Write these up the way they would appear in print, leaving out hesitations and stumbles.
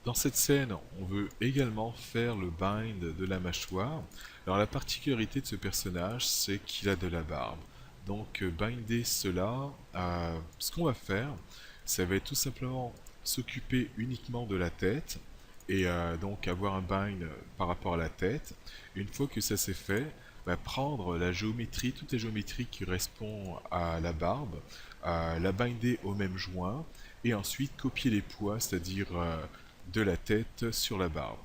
Dans cette scène, on veut également faire le bind de la mâchoire. Alors la particularité de ce personnage, c'est qu'il a de la barbe. Donc binder cela, ce qu'on va faire, ça va être tout simplement s'occuper uniquement de la tête et donc avoir un bind par rapport à la tête. Une fois que ça c'est fait, prendre la géométrie, toute la géométrie qui correspond à la barbe, la binder au même joint et ensuite copier les poids, c'est-à-dire de la tête sur la barbe.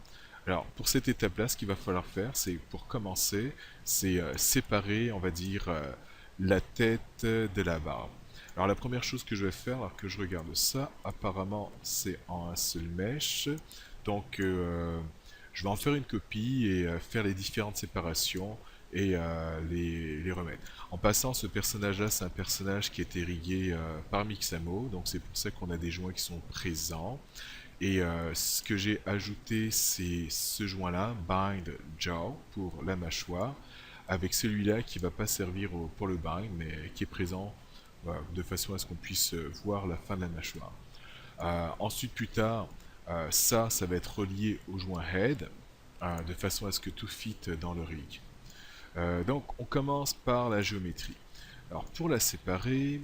Alors pour cette étape-là, ce qu'il va falloir faire, c'est pour commencer, c'est séparer, on va dire, la tête de la barbe. Alors la première chose que je vais faire, alors que je regarde ça, apparemment c'est en un seul mèche. Donc je vais en faire une copie et faire les différentes séparations et les remettre. En passant, ce personnage-là, c'est un personnage qui a été rigué par Mixamo, donc c'est pour ça qu'on a des joints qui sont présents. Et ce que j'ai ajouté, c'est ce joint-là, Bind Jaw, pour la mâchoire, avec celui-là qui va pas servir pour le bind, mais qui est présent voilà, de façon à ce qu'on puisse voir la fin de la mâchoire. Ensuite, plus tard, ça va être relié au joint Head, de façon à ce que tout fit dans le rig. Donc, on commence par la géométrie. Alors, pour la séparer,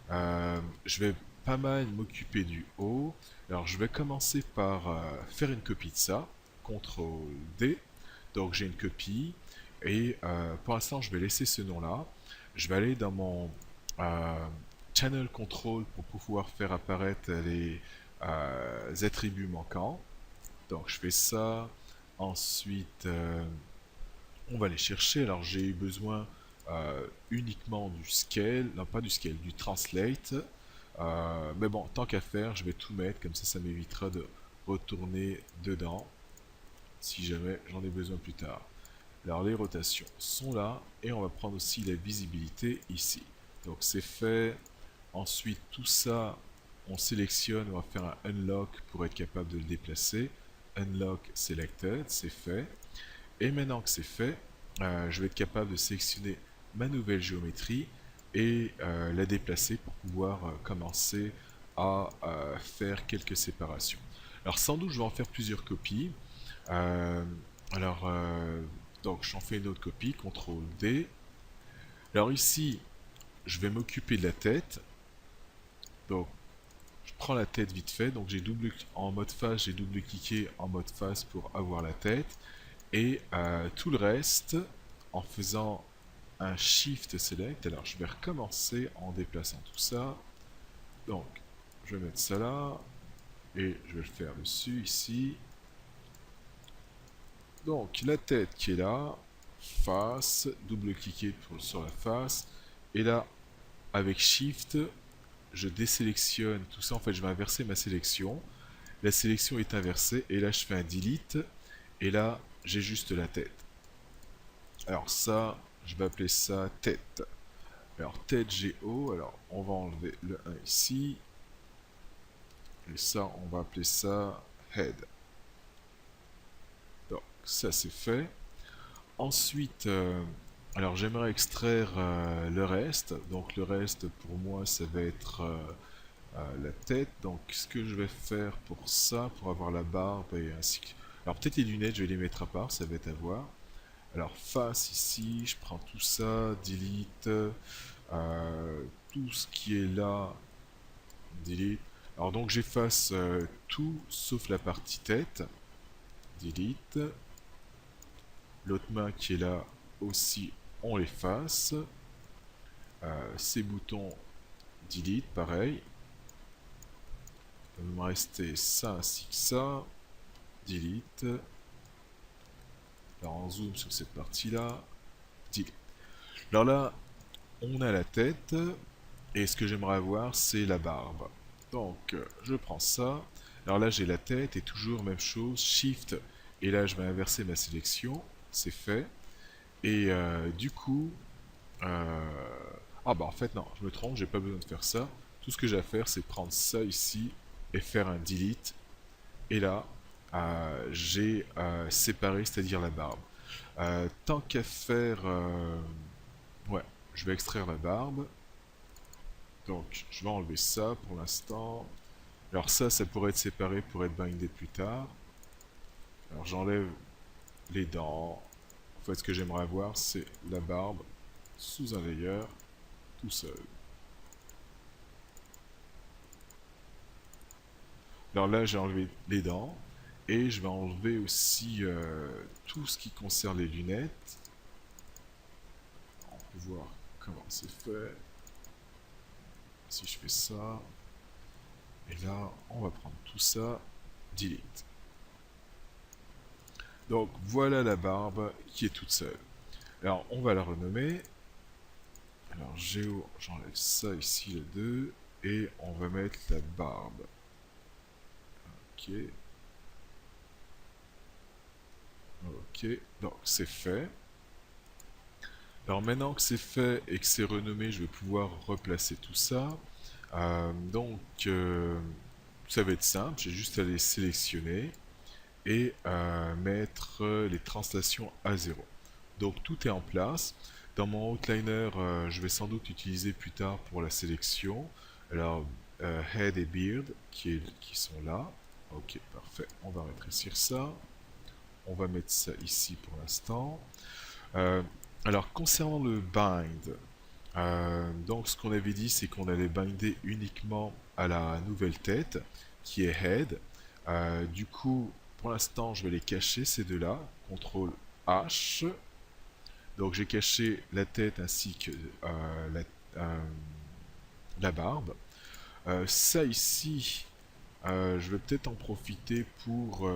je vais pas mal m'occuper du haut. Alors, je vais commencer par faire une copie de ça. CTRL D. Donc, j'ai une copie. Et pour l'instant, je vais laisser ce nom-là. Je vais aller dans mon Channel Control pour pouvoir faire apparaître les attributs manquants. Donc, je fais ça. Ensuite, on va les chercher. Alors j'ai besoin uniquement du scale, non pas du scale, du translate. Mais bon, tant qu'à faire, je vais tout mettre, comme ça m'évitera de retourner dedans si jamais j'en ai besoin plus tard. Alors les rotations sont là et on va prendre aussi la visibilité ici. Donc c'est fait. Ensuite tout ça, on sélectionne, on va faire un unlock pour être capable de le déplacer. Unlock selected, c'est fait. Et maintenant que c'est fait, je vais être capable de sélectionner ma nouvelle géométrie et la déplacer pour pouvoir commencer à faire quelques séparations. Alors sans doute je vais en faire plusieurs copies. Euh, alors donc j'en fais une autre copie, CTRL D. Alors ici, je vais m'occuper de la tête. Donc je prends la tête vite fait. Donc j'ai double en mode face, j'ai double cliqué en mode face pour avoir la tête. Et tout le reste, en faisant un Shift Select, alors je vais recommencer en déplaçant tout ça. Donc, je vais mettre ça là, et je vais le faire dessus, ici. Donc, la tête qui est là, face, double-cliquer sur la face, et là, avec Shift, je désélectionne tout ça. En fait, je vais inverser ma sélection. La sélection est inversée, et là, je fais un Delete, et là, j'ai juste la tête. Alors ça, je vais appeler ça tête. Alors tête GO, alors on va enlever le 1 ici. Et ça, on va appeler ça head. Donc ça c'est fait. Ensuite, alors j'aimerais extraire le reste. Donc le reste pour moi ça va être la tête. Donc ce que je vais faire pour ça, pour avoir la barbe et ainsi que... Alors peut-être les lunettes, je vais les mettre à part, ça va être à voir. Alors face ici, je prends tout ça, delete, tout ce qui est là, delete. Alors donc j'efface tout sauf la partie tête, delete. L'autre main qui est là aussi, on l'efface. Ces boutons, delete, pareil. Il va me rester ça ainsi que ça, delete. Alors on zoom sur cette partie là, delete. Alors là, on a la tête. Et ce que j'aimerais avoir, c'est la barbe. Donc, je prends ça. Alors là, j'ai la tête et toujours même chose, Shift. Et là, je vais inverser ma sélection. C'est fait. Et du coup... Ah bah en fait, non, je me trompe, j'ai pas besoin de faire ça. Tout ce que j'ai à faire, c'est prendre ça ici et faire un delete. Et là, j'ai séparé, c'est-à-dire la barbe. Tant qu'à faire... ouais, je vais extraire la barbe. Donc, je vais enlever ça pour l'instant. Alors ça pourrait être séparé pour être bindé plus tard. Alors j'enlève les dents. En fait, ce que j'aimerais avoir, c'est la barbe sous un layer, tout seul. Alors là, j'ai enlevé les dents. Et je vais enlever aussi tout ce qui concerne les lunettes. On peut voir comment c'est fait. Si je fais ça. Et là, on va prendre tout ça. Delete. Donc voilà la barbe qui est toute seule. Alors on va la renommer. Alors Géo, j'enlève ça ici, les deux. Et on va mettre la barbe. Ok. Ok. Donc c'est fait. Alors maintenant que c'est fait et que c'est renommé, je vais pouvoir replacer tout ça. Donc ça va être simple, j'ai juste à les sélectionner et mettre les translations à 0. Donc tout est en place. Dans mon outliner, je vais sans doute utiliser plus tard pour la sélection. Alors head et beard qui sont là. Ok, parfait. On va rétrécir ça. On va mettre ça ici pour l'instant. Euh, alors concernant le bind, donc ce qu'on avait dit c'est qu'on allait binder uniquement à la nouvelle tête qui est head. Du coup pour l'instant je vais les cacher ces deux là. CTRL H. Donc j'ai caché la tête ainsi que euh, la barbe. Ça ici, je vais peut-être en profiter pour...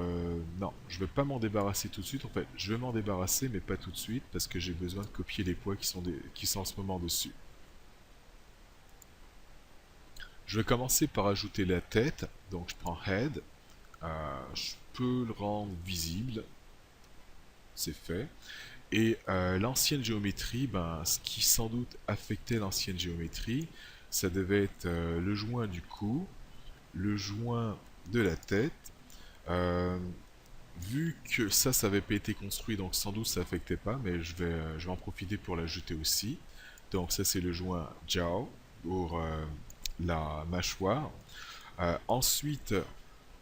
non, je ne vais pas m'en débarrasser tout de suite. En fait, je vais m'en débarrasser, mais pas tout de suite, parce que j'ai besoin de copier les poids qui sont en ce moment dessus. Je vais commencer par ajouter la tête. Donc je prends Head. Je peux le rendre visible. C'est fait. Et l'ancienne géométrie, ben, ce qui sans doute affectait l'ancienne géométrie, ça devait être le joint du cou, le joint de la tête. Euh, Vu que ça avait pas été construit, donc sans doute ça affectait pas, mais je vais en profiter pour l'ajouter aussi. Donc ça c'est le joint jaw pour la mâchoire. Ensuite,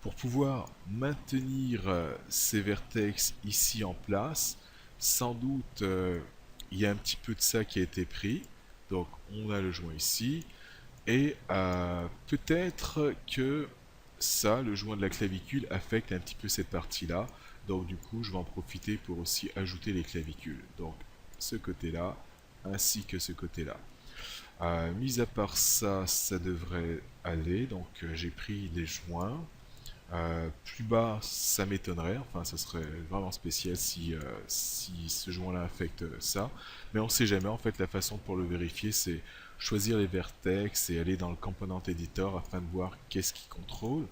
pour pouvoir maintenir ces vertex ici en place, sans doute il y a un petit peu de ça qui a été pris. Donc on a le joint ici. Et peut-être que ça, le joint de la clavicule, affecte un petit peu cette partie-là. Donc du coup, je vais en profiter pour aussi ajouter les clavicules. Donc ce côté-là, ainsi que ce côté-là. Mis à part ça, ça devrait aller. Donc j'ai pris les joints. Plus bas, ça m'étonnerait. Enfin, ça serait vraiment spécial si ce joint-là affecte ça. Mais on ne sait jamais. En fait, la façon pour le vérifier, c'est choisir les vertex et aller dans le component editor afin de voir qu'est-ce qui contrôle.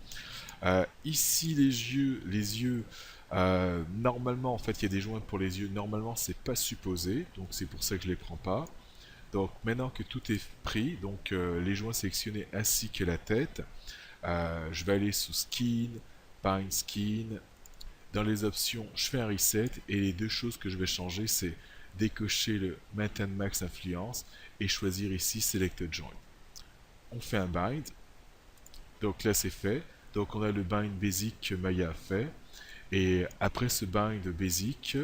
Ici, les yeux, normalement, en fait, il y a des joints pour les yeux. Normalement, c'est pas supposé, donc c'est pour ça que je les prends pas. Donc maintenant que tout est pris, donc les joints sélectionnés ainsi que la tête, je vais aller sous Skin, Bind Skin. Dans les options, je fais un reset et les deux choses que je vais changer, c'est décocher le Maintain Max Influence et choisir ici Selected Joint. On fait un bind. Donc là, c'est fait. Donc on a le bind basic que Maya a fait. Et après ce bind basic,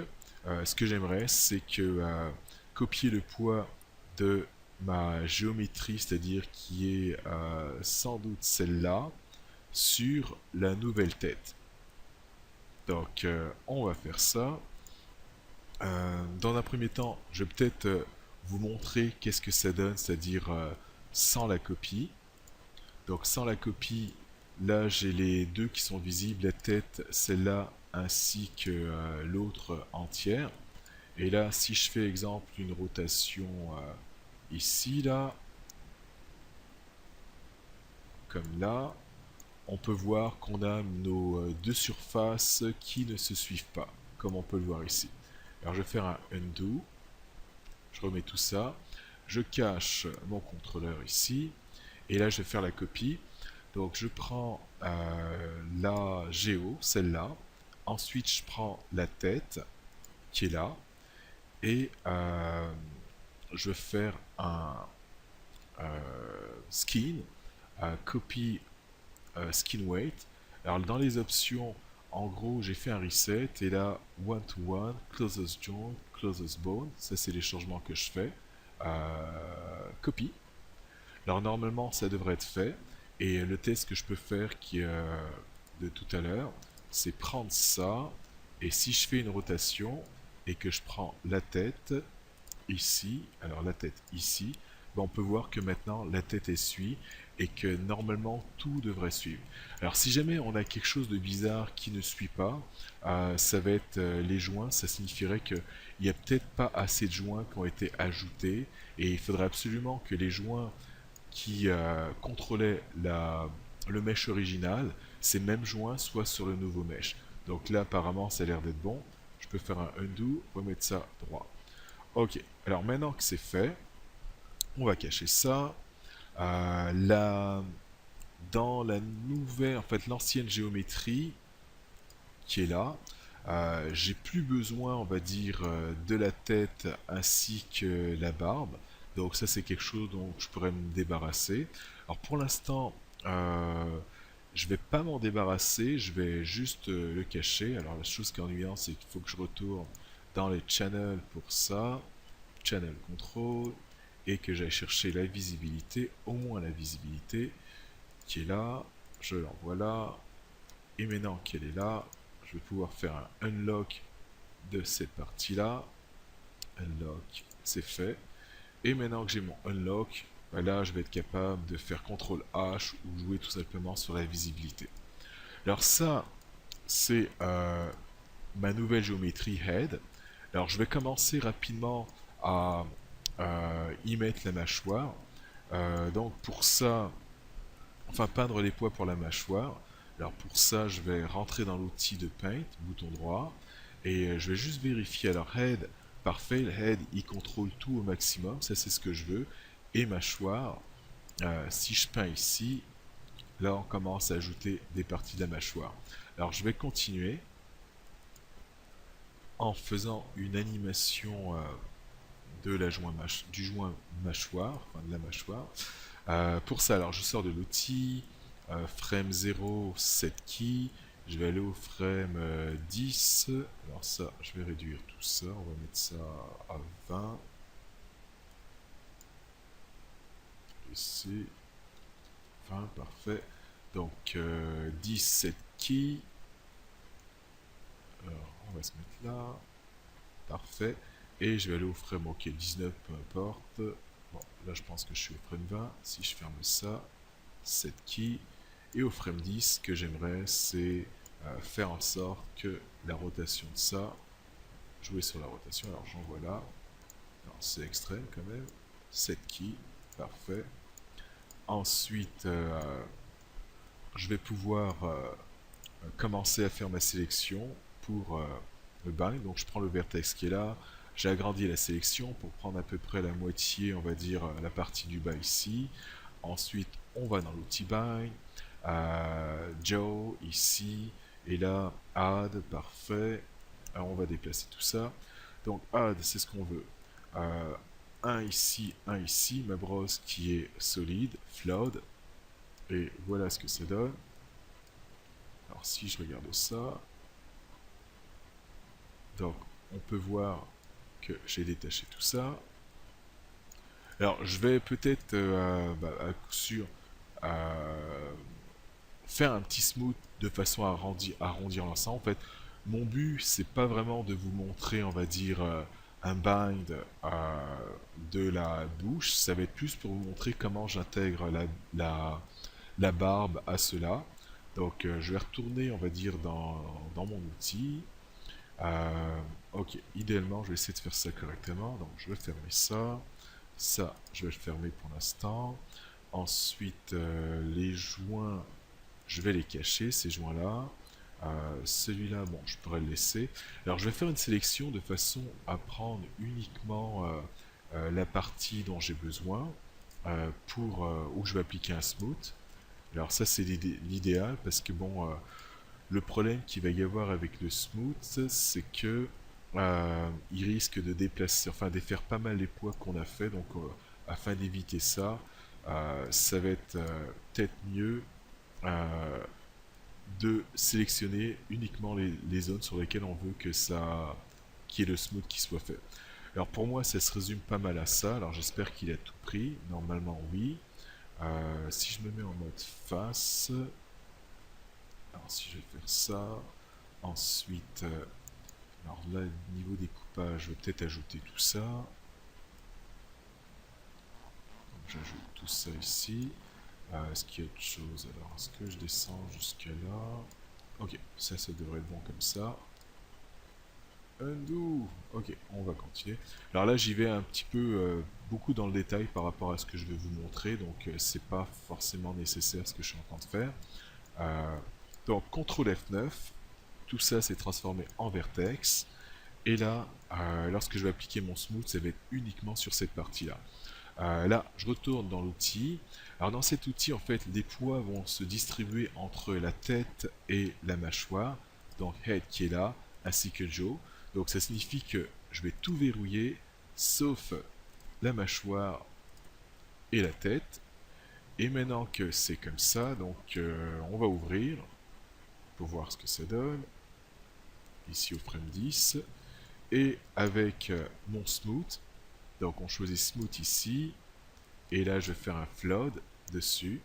ce que j'aimerais, c'est que copier le poids de ma géométrie, c'est-à-dire qui est sans doute celle-là, sur la nouvelle tête. Donc on va faire ça. Dans un premier temps, je vais peut-être vous montrer qu'est-ce que ça donne, c'est-à-dire sans la copie. Donc sans la copie, là j'ai les deux qui sont visibles, la tête, celle-là, ainsi que l'autre entière. Et là, si je fais exemple une rotation ici, là, comme là, on peut voir qu'on a nos deux surfaces qui ne se suivent pas, comme on peut le voir ici. Alors je vais faire un undo, je remets tout ça, je cache mon contrôleur ici, et là je vais faire la copie. Donc je prends la géo, celle-là, ensuite je prends la tête qui est là, et je vais faire un skin, copy skin weight. Alors dans les options, en gros, j'ai fait un reset et là, one to one, closest joint, closest bone, ça c'est les changements que je fais. Copie. Alors normalement, ça devrait être fait. Et le test que je peux faire qui est de tout à l'heure, c'est prendre ça et si je fais une rotation et que je prends la tête ici, alors la tête ici, ben on peut voir que maintenant la tête essuie et que normalement tout devrait suivre. Alors si jamais on a quelque chose de bizarre qui ne suit pas, ça va être les joints, ça signifierait qu'il n'y a peut-être pas assez de joints qui ont été ajoutés et il faudrait absolument que les joints qui contrôlaient le mesh original, ces mêmes joints soient sur le nouveau mesh. Donc là apparemment ça a l'air d'être bon, je peux faire un undo, remettre ça droit. Ok, alors maintenant que c'est fait, on va cacher ça. Dans la nouvelle, en fait l'ancienne géométrie qui est là, j'ai plus besoin, on va dire, de la tête ainsi que la barbe. Donc ça c'est quelque chose dont je pourrais me débarrasser. Alors pour l'instant, je vais pas m'en débarrasser, je vais juste le cacher. Alors la chose qui est ennuyante, c'est qu'il faut que je retourne dans les channels pour ça, channel control, et que j'aille chercher la visibilité, au moins la visibilité qui est là, je l'envoie là, et maintenant qu'elle est là, je vais pouvoir faire un unlock de cette partie là, unlock, c'est fait, et maintenant que j'ai mon unlock, bah là je vais être capable de faire CTRL H ou jouer tout simplement sur la visibilité. Alors ça, c'est ma nouvelle géométrie head. Alors je vais commencer rapidement à y mettre la mâchoire. Donc pour ça, enfin peindre les poids pour la mâchoire. Alors pour ça, je vais rentrer dans l'outil de Paint, bouton droit, et je vais juste vérifier. Alors Head, parfait, le Head il contrôle tout au maximum, ça c'est ce que je veux. Et mâchoire, si je peins ici, là on commence à ajouter des parties de la mâchoire. Alors je vais continuer en faisant une animation du joint mâchoire, enfin de la mâchoire. Pour ça, alors je sors de l'outil, frame 0, set key, je vais aller au frame 10, alors ça, je vais réduire tout ça, on va mettre ça à 20, ici, 20, parfait, donc 10, set key, alors on va se mettre là, parfait, et je vais aller au frame, ok, 19, peu importe, bon, là je pense que je suis au frame 20, si je ferme ça, set key, et au frame 10, ce que j'aimerais, c'est faire en sorte que la rotation de ça, jouer sur la rotation, alors j'envoie là, c'est extrême quand même, set key, parfait. Ensuite, je vais pouvoir commencer à faire ma sélection pour le bind, donc je prends le vertex qui est là, j'ai agrandi la sélection pour prendre à peu près la moitié, on va dire, la partie du bas ici. Ensuite, on va dans l'outil bind, Joe ici, et là, add, parfait. Alors, on va déplacer tout ça. Donc, add, c'est ce qu'on veut. Un ici, ma brosse qui est solide, flood, et voilà ce que ça donne. Alors, si je regarde ça, donc, on peut voir que j'ai détaché tout ça. Alors, je vais peut-être, à coup sûr, faire un petit smooth de façon à arrondir l'ensemble. En fait, mon but, c'est pas vraiment de vous montrer, on va dire, un bind de la bouche. Ça va être plus pour vous montrer comment j'intègre la barbe à cela. Donc, je vais retourner, on va dire, dans mon outil. Ok, idéalement, je vais essayer de faire ça correctement. Donc, je vais fermer ça. Ça, je vais le fermer pour l'instant. Ensuite, les joints, je vais les cacher, ces joints-là. Celui-là, bon, je pourrais le laisser. Alors, je vais faire une sélection de façon à prendre uniquement la partie dont j'ai besoin pour où je vais appliquer un smooth. Alors ça, c'est l'idéal parce que bon, le problème qu'il va y avoir avec le smooth, c'est que il risque de déplacer, enfin de faire pas mal les poids qu'on a fait. Donc, afin d'éviter ça, ça va être peut-être mieux euh, de sélectionner uniquement les zones sur lesquelles on veut que ça, qu'il y ait le smooth qui soit fait. Alors pour moi, ça se résume pas mal à ça. Alors j'espère qu'il a tout pris. Normalement, oui. Si je me mets en mode face, alors si je vais faire ça, ensuite, alors là, niveau découpage, je vais peut-être ajouter tout ça. Donc j'ajoute tout ça ici. Est-ce qu'il y a autre chose? Alors, est-ce que je descends jusqu'à là? Ok, ça devrait être bon comme ça. Undo. Ok, on va continuer. Alors là, j'y vais un petit peu, beaucoup dans le détail par rapport à ce que je vais vous montrer, donc c'est pas forcément nécessaire ce que je suis en train de faire. Euh, donc, CTRL F9, tout ça s'est transformé en vertex, et là, lorsque je vais appliquer mon smooth, ça va être uniquement sur cette partie-là. Là, je retourne dans l'outil. Alors dans cet outil, en fait, les poids vont se distribuer entre la tête et la mâchoire. Donc Head qui est là, ainsi que Joe. Donc ça signifie que je vais tout verrouiller, sauf la mâchoire et la tête. Et maintenant que c'est comme ça, donc on va ouvrir pour voir ce que ça donne. Ici au frame 10. Et avec mon smooth, donc on choisit smooth ici. Et là, je vais faire un flood dessus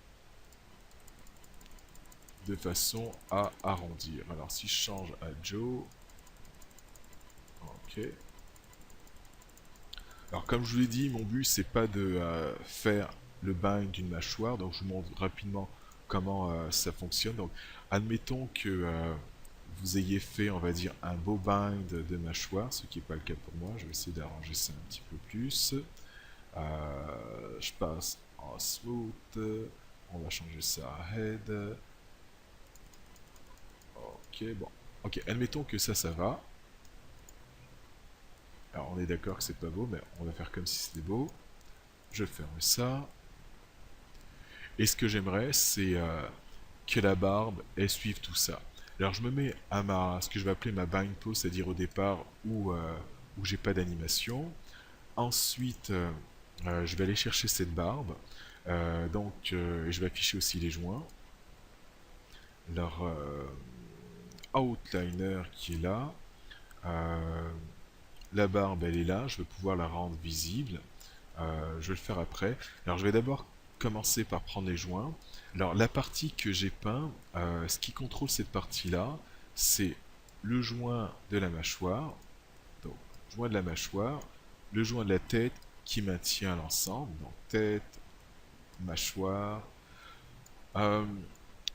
de façon à arrondir. Alors, si je change à Joe, ok. Alors, comme je vous l'ai dit, mon but c'est pas de faire le bind d'une mâchoire, donc je vous montre rapidement comment ça fonctionne. Donc, admettons que vous ayez fait, on va dire, un beau bind de mâchoire, ce qui n'est pas le cas pour moi. Je vais essayer d'arranger ça un petit peu plus. Je passe en smooth, on va changer ça à head. Ok, bon. Ok, admettons que ça va. Alors on est d'accord que c'est pas beau, mais on va faire comme si c'était beau. Je ferme ça. Et ce que j'aimerais, c'est que la barbe, elle suive tout ça. Alors je me mets à ce que je vais appeler ma bind pose, c'est-à-dire au départ où j'ai pas d'animation. Ensuite, je vais aller chercher cette barbe. Je vais afficher aussi les joints. Leur outliner qui est là. Euh, la barbe, elle est là. Je vais pouvoir la rendre visible. Je vais le faire après. Alors, je vais d'abord commencer par prendre les joints. Alors, la partie que j'ai peint, ce qui contrôle cette partie-là, c'est le joint de la mâchoire. Donc, joint de la mâchoire, le joint de la tête qui maintient l'ensemble. Donc, tête, mâchoire. Euh,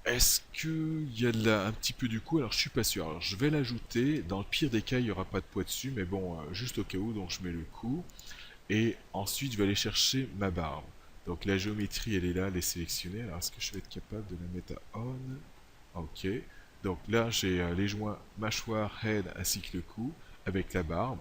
Est-ce qu'il y a un petit peu du coup? Alors je suis pas sûr. Alors je vais l'ajouter. Dans le pire des cas, il n'y aura pas de poids dessus, mais bon, juste au cas où, donc je mets le coup. Et ensuite, je vais aller chercher ma barbe. Donc la géométrie, elle est là, elle est sélectionnée. Alors est-ce que je vais être capable de la mettre à on? Ok. Donc là, j'ai les joints mâchoire, head ainsi que le cou avec la barbe.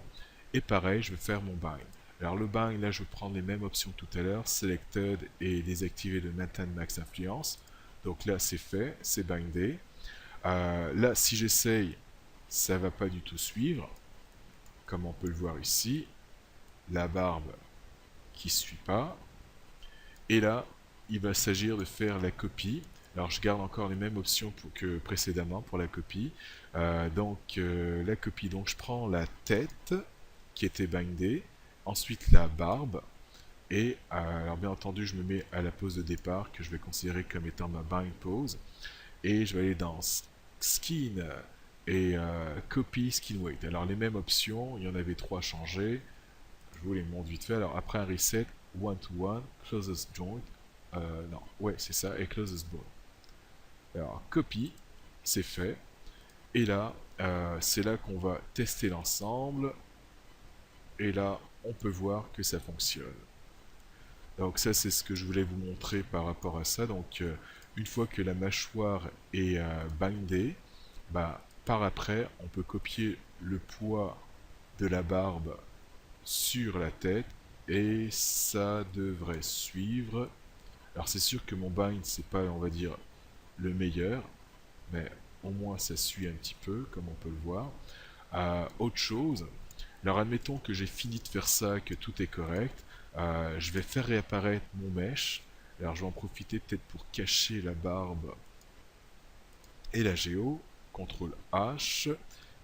Et pareil, je vais faire mon bind. Alors le bind, là, je vais prendre les mêmes options que tout à l'heure, selected et désactiver le maintain max influence. Donc là, c'est fait, c'est bindé. Là, si j'essaye, ça va pas du tout suivre, comme on peut le voir ici. La barbe qui suit pas. Et là, il va s'agir de faire la copie. Alors je garde encore les mêmes options que précédemment pour la copie. La copie, donc je prends la tête qui était bindée, ensuite la barbe, et alors bien entendu je me mets à la pose de départ que je vais considérer comme étant ma bind pose, et je vais aller dans skin et copy skin weight. Alors les mêmes options, il y en avait trois à changer, je vous les montre vite fait. Alors après un reset, one to one, closest joint, non, ouais c'est ça, et closest bone. Alors copy, c'est fait, et là c'est là qu'on va tester l'ensemble, et là on peut voir que ça fonctionne. Donc ça c'est ce que je voulais vous montrer par rapport à ça. Donc une fois que la mâchoire est bindée, bah, par après on peut copier le poids de la barbe sur la tête et ça devrait suivre. Alors c'est sûr que mon bind c'est pas, on va dire, le meilleur, mais au moins ça suit un petit peu comme on peut le voir. Autre chose, alors admettons que j'ai fini de faire ça, que tout est correct. Je vais faire réapparaître mon mesh. Alors je vais en profiter peut-être pour cacher la barbe Et la géo, CTRL H,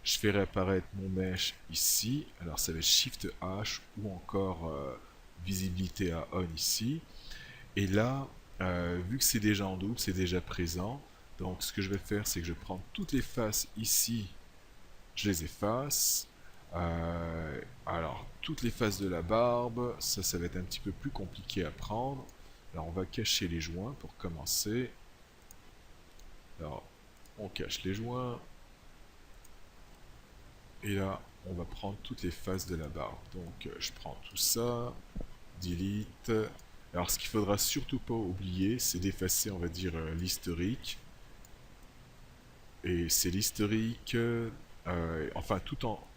je fais réapparaître mon mesh ici, alors ça va être Shift H ou encore visibilité à on ici. Et là, vu que c'est déjà en double, c'est déjà présent, donc ce que je vais faire, c'est que je prends toutes les faces ici, je les efface. Alors, toutes les faces de la barbe, ça va être un petit peu plus compliqué à prendre. Alors, on va cacher les joints pour commencer. Alors, on cache les joints. Et là, on va prendre toutes les faces de la barbe. Donc, je prends tout ça, delete. Alors, ce qu'il faudra surtout pas oublier, c'est d'effacer, on va dire, l'historique. Et c'est l'historique, enfin, tout en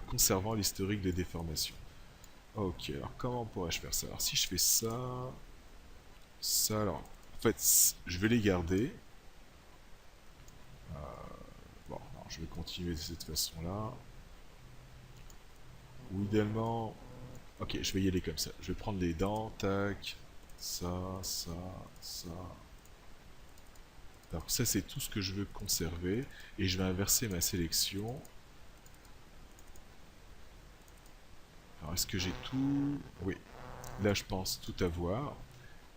conservant l'historique des déformations. Ok, alors comment pourrais-je faire ça? Alors, si je fais ça, ça, alors, en fait, je vais les garder. Bon, alors, je vais continuer de cette façon-là. Ou idéalement, ok, je vais y aller comme ça. Je vais prendre les dents, tac, ça, ça, ça. Alors ça, c'est tout ce que je veux conserver. Et je vais inverser ma sélection. Alors, est-ce que j'ai tout? Oui. Là, je pense tout avoir.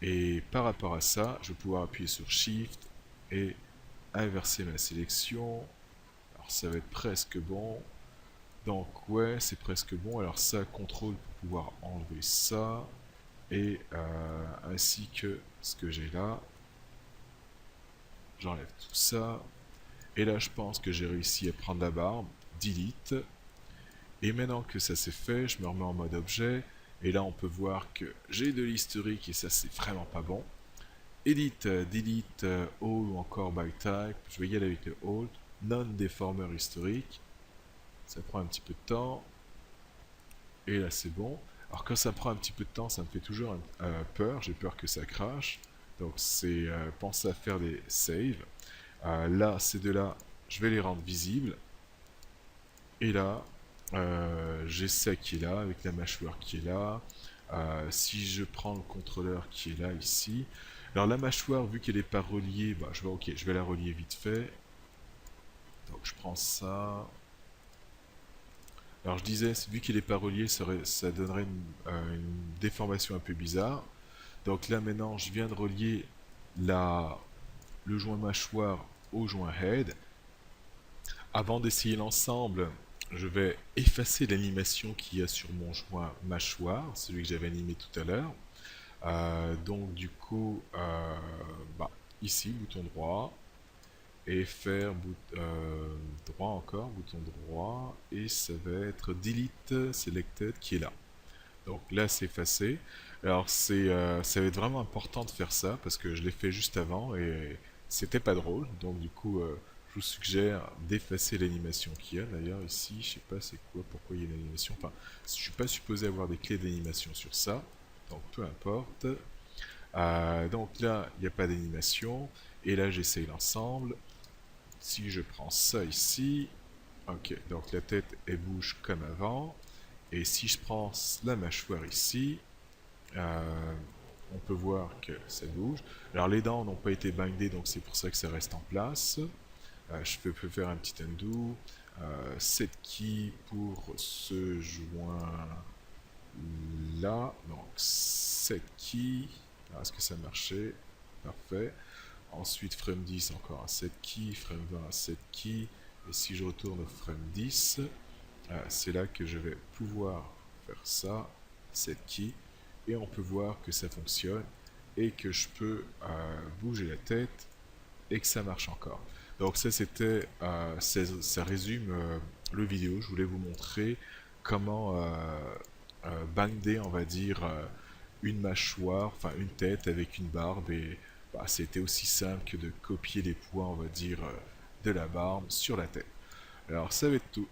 Et par rapport à ça, je vais pouvoir appuyer sur Shift et inverser ma sélection. Alors, ça va être presque bon. Donc, ouais, c'est presque bon. Alors, ça, contrôle pour pouvoir enlever ça. Et ainsi que ce que j'ai là. J'enlève tout ça. Et là, je pense que j'ai réussi à prendre la barbe. Delete. Et maintenant que ça c'est fait, je me remets en mode objet. Et là, on peut voir que j'ai de l'historique et ça, c'est vraiment pas bon. Edit, delete, all ou encore by type. Je vais y aller avec le all. Non-déformeur historique. Ça prend un petit peu de temps. Et là, c'est bon. Alors, quand ça prend un petit peu de temps, ça me fait toujours peur. J'ai peur que ça crache. Donc, c'est penser à faire des saves. Là, ces deux-là, je vais les rendre visibles. Et là, j'ai ça qui est là, avec la mâchoire qui est là. Si je prends le contrôleur qui est là, ici. Alors la mâchoire, vu qu'elle n'est pas reliée, bah, ok, je vais la relier vite fait. Donc je prends ça. Alors je disais, vu qu'elle n'est pas reliée, ça donnerait une déformation un peu bizarre. Donc là maintenant, je viens de relier le joint mâchoire au joint head. Avant d'essayer l'ensemble, je vais effacer l'animation qu'il y a sur mon joint mâchoire, celui que j'avais animé tout à l'heure. Donc du coup, ici, bouton droit, et faire droit encore, bouton droit, et ça va être Delete Selected qui est là. Donc là, c'est effacé. Alors ça va être vraiment important de faire ça, parce que je l'ai fait juste avant, et c'était pas drôle. Donc du coup, je vous suggère d'effacer l'animation qu'il y a. D'ailleurs, ici, je sais pas c'est quoi, pourquoi il y a une animation. Enfin, je suis pas supposé avoir des clés d'animation sur ça, donc peu importe. Donc là, il n'y a pas d'animation. Et là, j'essaye l'ensemble. Si je prends ça ici, ok, donc la tête, elle bouge comme avant. Et si je prends la mâchoire ici, on peut voir que ça bouge. Alors les dents n'ont pas été bindées, donc c'est pour ça que ça reste en place. Je peux faire un petit undo. Cette key pour ce joint là. Donc cette key. Est-ce que ça marchait? Parfait. Ensuite frame 10 encore un set key, frame 20 un set key. Et si je retourne au frame 10, c'est là que je vais pouvoir faire ça, set key. Et on peut voir que ça fonctionne et que je peux bouger la tête et que ça marche encore. Donc ça c'était, ça résume le vidéo. Je voulais vous montrer comment binder, on va dire, une mâchoire, enfin une tête avec une barbe, et c'était aussi simple que de copier les poids, on va dire, de la barbe sur la tête. Alors ça va être tout.